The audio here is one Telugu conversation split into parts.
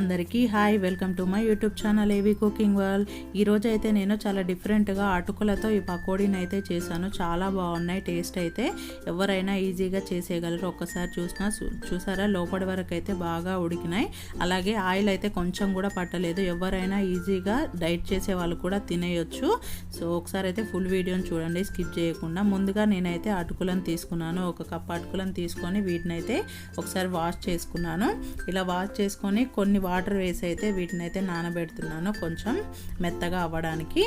అందరికీ hi, welcome to my YouTube channel ఏవి కుకింగ్ వరల్డ్. ఈరోజు అయితే నేను చాలా డిఫరెంట్గా అటుకులతో ఈ పకోడీని అయితే చేశాను. చాలా బాగున్నాయి. టేస్ట్ అయితే ఎవరైనా ఈజీగా చేసేయగలరు. ఒక్కసారి చూసారా, లోపలి వరకు అయితే బాగా ఉడికినాయి. అలాగే ఆయిల్ అయితే కొంచెం కూడా పట్టలేదు. ఎవరైనా ఈజీగా డైట్ చేసే వాళ్ళు కూడా తినేయొచ్చు. సో ఒకసారి అయితే ఫుల్ వీడియోని చూడండి, స్కిప్ చేయకుండా. ముందుగా నేనైతే అటుకులను తీసుకున్నాను. ఒక కప్ అటుకులను తీసుకొని వీటిని అయితే ఒకసారి వాష్ చేసుకున్నాను. ఇలా వాష్ చేసుకొని కొన్ని వాటర్ వేసి అయితే వీటిని అయితే నానబెడుతున్నాను, కొంచెం మెత్తగా అవ్వడానికి.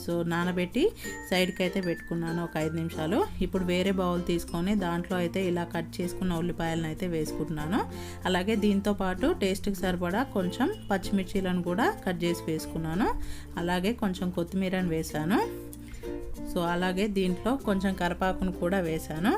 సో నానబెట్టి సైడ్కి అయితే పెట్టుకున్నాను ఒక 5 నిమిషాలు. ఇప్పుడు వేరే బౌల్ తీసుకొని దాంట్లో అయితే ఇలా కట్ చేసుకున్న ఉల్లిపాయలను అయితే వేసుకుంటున్నాను. అలాగే దీంతో పాటు టేస్ట్కి సరిపడా కొంచెం పచ్చిమిర్చీలను కూడా కట్ చేసి వేసుకున్నాను. అలాగే కొంచెం కొత్తిమీరని వేసాను. సో అలాగే దీంట్లో కొంచెం కరివేపాకును కూడా వేసాను.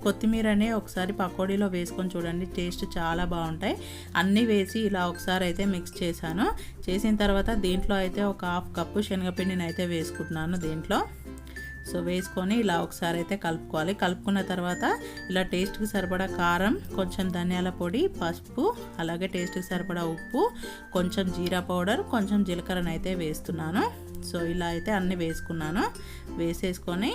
కొత్తిమీరని ఒకసారి పకోడీలో వేసుకొని చూడండి, టేస్ట్ చాలా బాగుంటాయి. అన్నీ వేసి ఇలా ఒకసారి అయితే మిక్స్ చేశాను. చేసిన తర్వాత దీంట్లో అయితే ఒక 1/2 కప్పు శనగపిండిని అయితే వేసుకుంటున్నాను దీంట్లో. సో వేసుకొని ఇలా ఒకసారి అయితే కలుపుకోవాలి. కలుపుకున్న తర్వాత ఇలా టేస్ట్కి సరిపడా కారం, కొంచెం ధనియాల పొడి, పసుపు, అలాగే టేస్ట్కి సరిపడా ఉప్పు, కొంచెం జీరా పౌడర్, కొంచెం జీలకర్రను అయితే వేస్తున్నాను. సో ఇలా అయితే అన్నీ వేసుకున్నాను. వేసేసుకొని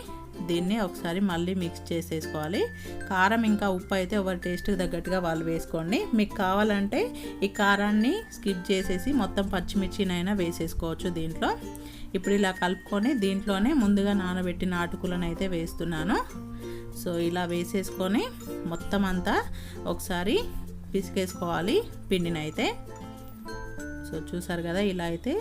దీన్ని ఒకసారి మళ్ళీ మిక్స్ చేసేసుకోవాలి. కారం ఇంకా ఉప్పు అయితే ఎవరి టేస్ట్కి తగ్గట్టుగా వాళ్ళు వేసుకోండి. మీకు కావాలంటే ఈ కారాన్ని స్కిప్ చేసేసి మొత్తం పచ్చిమిర్చినైనా వేసేసుకోవచ్చు దీంట్లో. ఇప్పుడు ఇలా కలుపుకొని దీంట్లోనే ముందుగా నానబెట్టిన అటుకులను అయితే వేస్తున్నాను. సో ఇలా వేసేసుకొని మొత్తం అంతా ఒకసారి పిసికేసుకోవాలి పిండిని అయితే. సో చూసారు కదా, ఇలా అయితే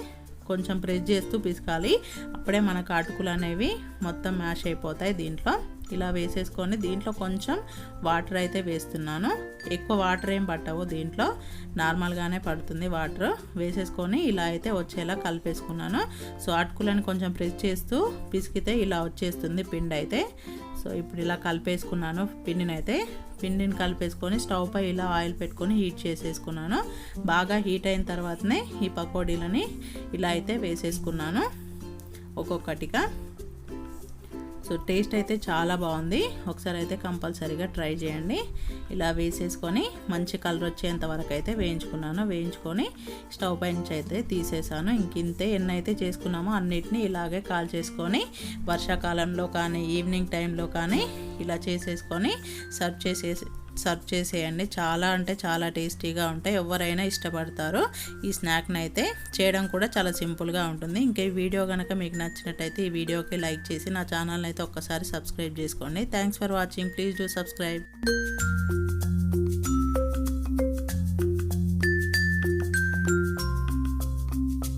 కొంచెం ప్రెస్ చేస్తూ పిసకాలి. అప్పుడే మనకు అటుకులు అనేవి మొత్తం మ్యాష్ అయిపోతాయి. దీంట్లో ఇలా వేసేసుకొని దీంట్లో కొంచెం వాటర్ అయితే వేస్తున్నాను. ఎక్కువ వాటర్ ఏం పట్టవు, దీంట్లో నార్మల్గానే పడుతుంది వాటర్. వేసేసుకొని ఇలా అయితే వచ్చేలా కలిపేసుకున్నాను. సో అటుకులను కొంచెం ప్రెస్ చేస్తూ పిసికితే ఇలా వచ్చేస్తుంది పిండి అయితే. సో ఇప్పుడు ఇలా కలిపేసుకున్నాను పిండిని కలిపేసుకొని స్టవ్ పై ఇలా ఆయిల్ పెట్టుకొని హీట్ చేసేసుకున్నాను. బాగా హీట్ అయిన తర్వాతనే ఈ పకోడీలని ఇలా అయితే వేసేసుకున్నాను ఒక్కొక్కటిగా. సో టేస్ట్ అయితే చాలా బాగుంది. ఒకసారి అయితే కంపల్సరీగా ట్రై చేయండి. ఇలా వేసేసుకొని మంచి కలర్ వచ్చేంత వరకు అయితే వేయించుకొని స్టవ్ పై నుంచి అయితే తీసేసాను. ఇంతే ఎన్ని అయితే చేసుకున్నామో అన్నిటినీ ఇలాగే కాల్ చేసుకొని వర్షాకాలంలో కానీ ఈవినింగ్ టైంలో కానీ ఇలా చేసేసుకొని సర్వ్ చేసేయండి. చాలా అంటే చాలా టేస్టీగా ఉంటాయి. ఎవరైనా ఇష్టపడతారు ఈ స్నాక్ని అయితే. చేయడం కూడా చాలా సింపుల్గా ఉంటుంది. ఇంకా ఈ వీడియో కనుక మీకు నచ్చినట్టయితే ఈ వీడియోకి లైక్ చేసి నా ఛానల్ని అయితే ఒక్కసారి సబ్స్క్రైబ్ చేసుకోండి. Thanks for watching. Please do subscribe.